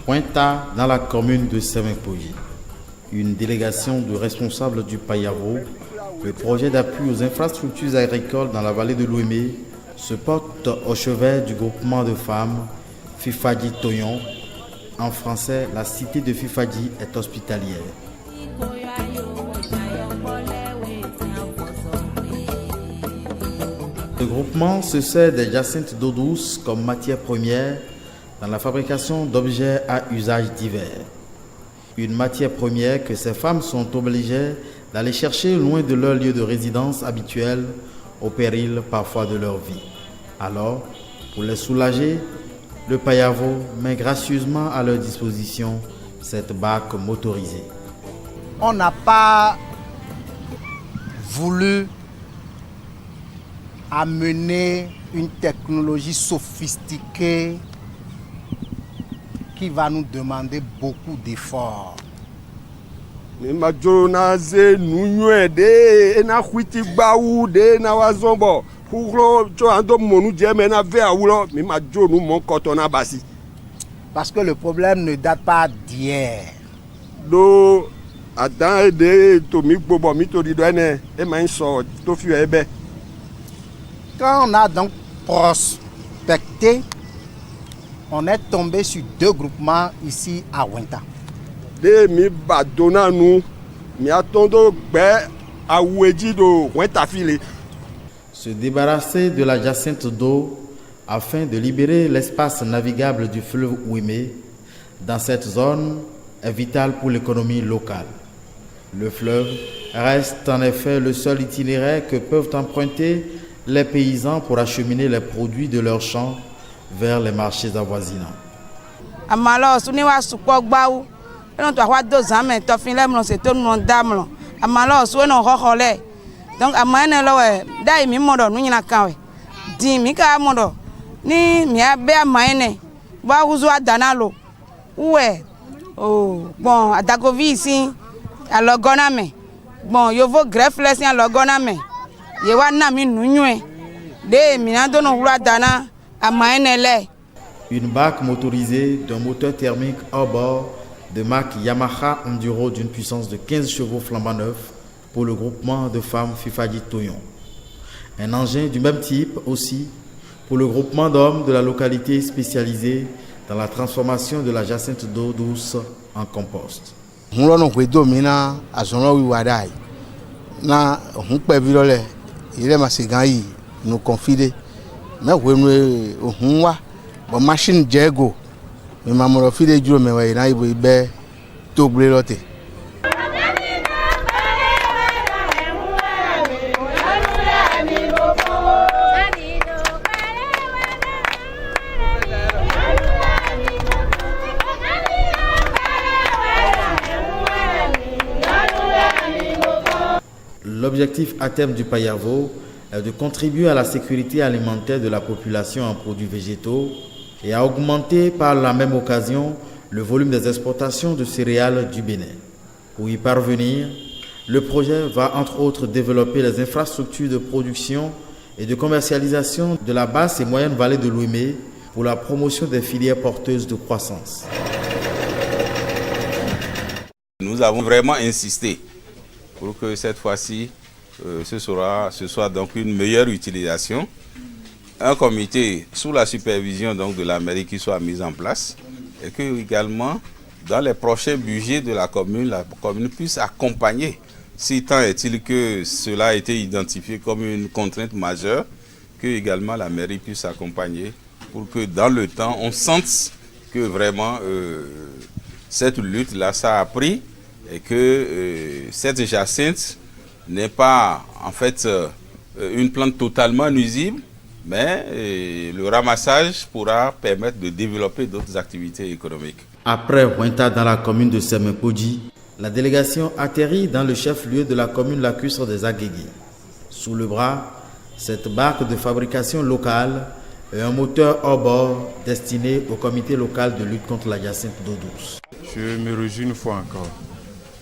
Pointa, dans la commune de Semepoji. Une délégation de responsables du Payavo, le projet d'appui aux infrastructures agricoles dans la vallée de l'Ouémé, se porte au chevet du groupement de femmes Fifadji Toyon. En français, la cité de Fifadji est hospitalière. Ce groupement se sert des jacinthes d'eau douce comme matière première dans la fabrication d'objets à usage divers. Une matière première que ces femmes sont obligées d'aller chercher loin de leur lieu de résidence habituel, au péril parfois de leur vie. Alors, pour les soulager, le Payavo met gracieusement à leur disposition cette barque motorisée. On n'a pas voulu amener une technologie sophistiquée qui va nous demander beaucoup d'efforts. Parce que le problème ne date pas d'hier. Quand on a donc prospecté, on est tombé sur deux groupements ici à Wenta. Se débarrasser de la jacinthe d'eau afin de libérer l'espace navigable du fleuve Ouémé dans cette zone est vital pour l'économie locale. Le fleuve reste en effet le seul itinéraire que peuvent emprunter les paysans pour acheminer les produits de leurs champs vers les marchés avoisinants. Donc amane lowe dai mi modo nu nyina kanwe di mi ka modo ni mi abe amane ba uzu adana lo uwe oh bon adagovi ici alogona me bon yovo greffles ni alogona me ye wa na mi nunwe de mi na dono ulu adana amane le. Une barque motorisée d'un moteur thermique hors bord de marque Yamaha Enduro d'une puissance de 15 chevaux flambant neuf pour le groupement de femmes Fifadji Toyon. Un engin du même type aussi pour le groupement d'hommes de la localité spécialisée dans la transformation de la jacinthe d'eau douce en compost. L'objectif à terme du Payavo est de contribuer à la sécurité alimentaire de la population en produits végétaux et à augmenter par la même occasion le volume des exportations de céréales du Bénin. Pour y parvenir, le projet va entre autres développer les infrastructures de production et de commercialisation de la basse et moyenne vallée de l'Ouémé pour la promotion des filières porteuses de croissance. Nous avons vraiment insisté pour que cette fois-ci, ce soit donc une meilleure utilisation. Un comité sous la supervision donc de la mairie qui soit mis en place et que également dans les prochains budgets de la commune puisse accompagner. Si tant est-il que cela a été identifié comme une contrainte majeure, que également la mairie puisse accompagner pour que dans le temps on sente que vraiment cette lutte-là ça a pris et que cette jacinthe n'est pas en fait une plante totalement nuisible, mais le ramassage pourra permettre de développer d'autres activités économiques. Après Wenta dans la commune de Semepoji, la délégation atterrit dans le chef-lieu de la commune lacustre des Agégués. Sous le bras, cette barque de fabrication locale et un moteur hors bord destiné au comité local de lutte contre la jacinthe d'eau douce. Je me réjouis une fois encore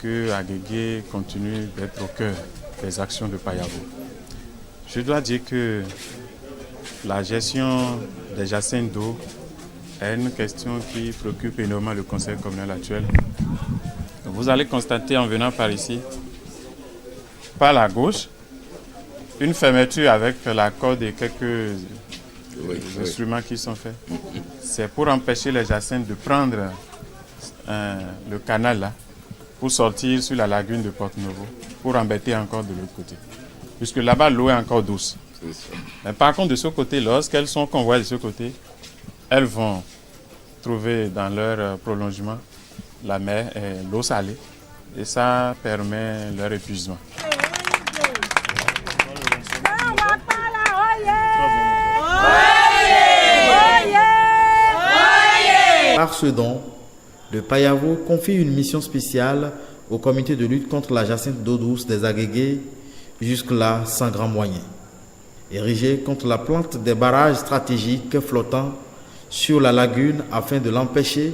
que Agégué continue d'être au cœur des actions de Payavo. Je dois dire que la gestion des jacinthes d'eau est une question qui préoccupe énormément le conseil communal actuel. Vous allez constater en venant par ici, par la gauche, une fermeture avec la corde et quelques instruments qui sont faits. C'est pour empêcher les jacinthes de prendre le canal là, pour sortir sur la lagune de Porto-Novo, pour embêter encore de l'autre côté. Puisque là-bas, l'eau est encore douce. Mais par contre, de ce côté, lorsqu'elles sont convoyées de ce côté, elles vont trouver dans leur prolongement la mer et l'eau salée. Et ça permet leur épuisement. Par ce don, le Payavo confie une mission spéciale au comité de lutte contre la jacinthe d'eau douce des Agégués, jusque-là sans grands moyens. Érigé contre la plante des barrages stratégiques flottants sur la lagune afin de l'empêcher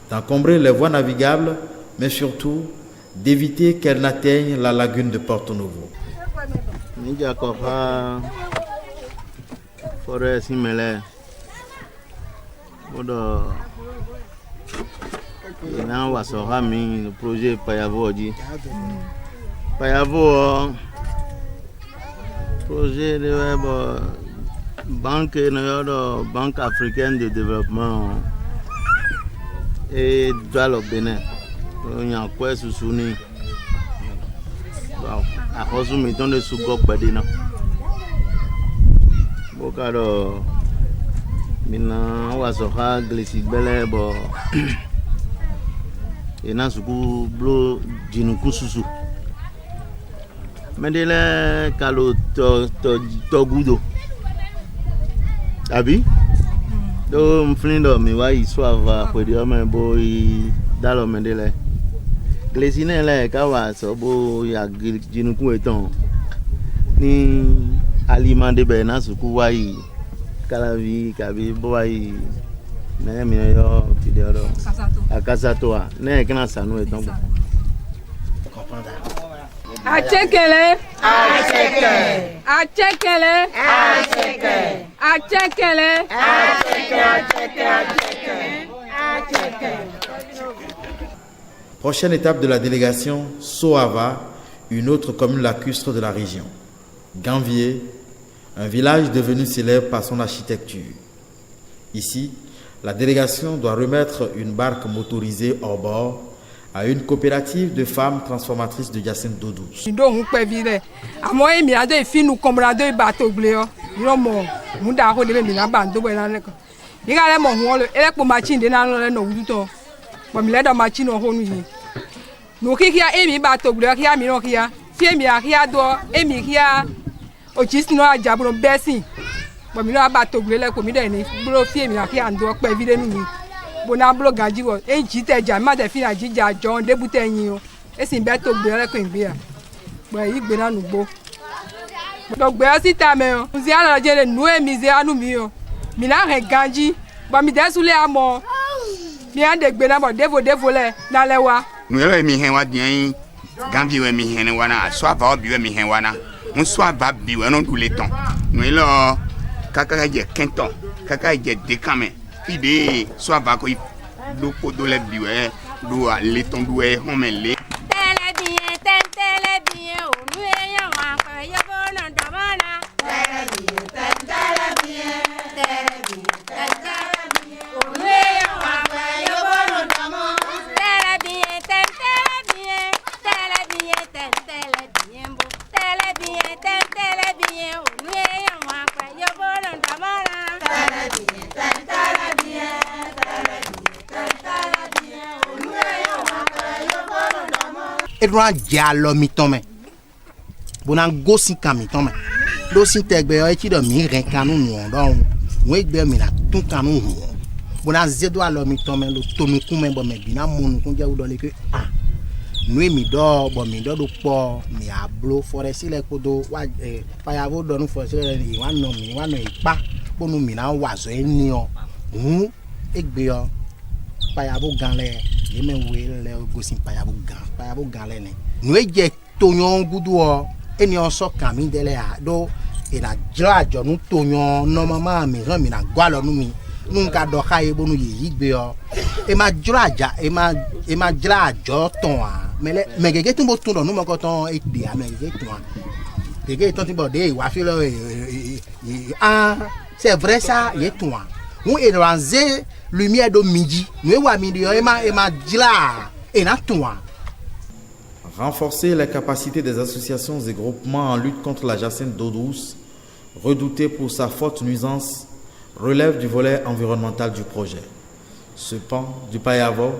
d'encombrer les voies navigables, mais surtout d'éviter qu'elle n'atteigne la lagune de Porto-Novo. Le projet Payavo dit Payavo projet de banque africaine de développement et dans le Bénin il y a quoi sous souni à cause de mettons de sous-gop badina bokaro mina wasoha glisi bele bo ena suku blo jinuku susu mendele kalo to gudo abi do mflindo mi wa iswava podio me boy dalo mendele glesine le ka wa so bo ya jinuku eton ni aliment de bena suku wa yi kalavi kabi boy na mi yo video do akasato a na kana sanu eton Achekele, achekele, achekele, achekele, achekele. Prochaine étape de la délégation, Soava, une autre commune lacustre de la région. Ganvier, un village devenu célèbre par son architecture. Ici, la délégation doit remettre une barque motorisée hors bord à une coopérative de femmes transformatrices de jacinthe d'eau douce. Bonablo gajiwo e jite ja ma de fina jija jo debute yin o e sin be to gbe re ko ngbe a bo yi gbe na nugbo do gbe sita me o uzi ala jere nu e mi ze anu mi o mi na re ganji bo mi de sule amo mi an de gbe na bo devo le na lewa nu e mi hen wa dian ganvi we mi hen wa na so ava obi we mi hen wa na un so ava bi we no du le ton nu e lo kaka je kenton kaka je dekame ide soit va ko do ko do le biwe do le ton do e homele tele bien o nu e yan wa pa yo bono do mana tele bien o nu e yan wa pa yo bono do mo tele bien bo tele bien o nu e yan wa pa yo bono do mana tele bien edra jalo mitome bona gosi kamitome do si tegbe o ti do mi ren kanu nu don we gbe mi na tun kanu hu bona zedo alo mitome lo tonuku me bo me bina monu kun je wo le ke nu mi do bo mi do po mi ablo foresi le kodo wa Payavo do nu foresi le wa no ipa bonu mi na wa zo eni o hu egbe o Payavo gan le yeme we le gosi Payavo gan le ne nu eje tonyon gudu o et ni on sort camin de là do et na jla jo nu tonyo no mama mi ran mi na gwalo nu mi nu ka do ka e bonu yi gbe o e ma jla ja e ma jla jo ton a mais gege tun bo tun do nu mo ko ton e de a mais gege tun a gege ton ti bo de wa fi lo c'est vrai ça y est toi on est ranger lumière de midi nous wa midi e ma jla et na toi. Renforcer les capacités des associations et groupements en lutte contre la jacinthe d'eau douce, redoutée pour sa forte nuisance, relève du volet environnemental du projet. Ce pan du Payavo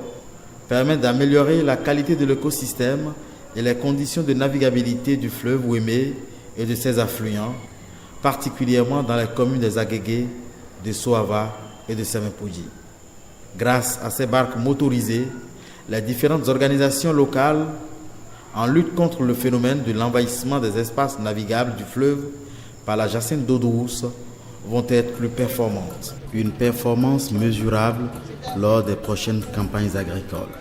permet d'améliorer la qualité de l'écosystème et les conditions de navigabilité du fleuve Ouémé et de ses affluents, particulièrement dans les communes des Agégué, de Soava et de Semepoudji. Grâce à ces barques motorisées, les différentes organisations locales en lutte contre le phénomène de l'envahissement des espaces navigables du fleuve par la jacinthe d'eau douce vont être plus performantes. Une performance mesurable lors des prochaines campagnes agricoles.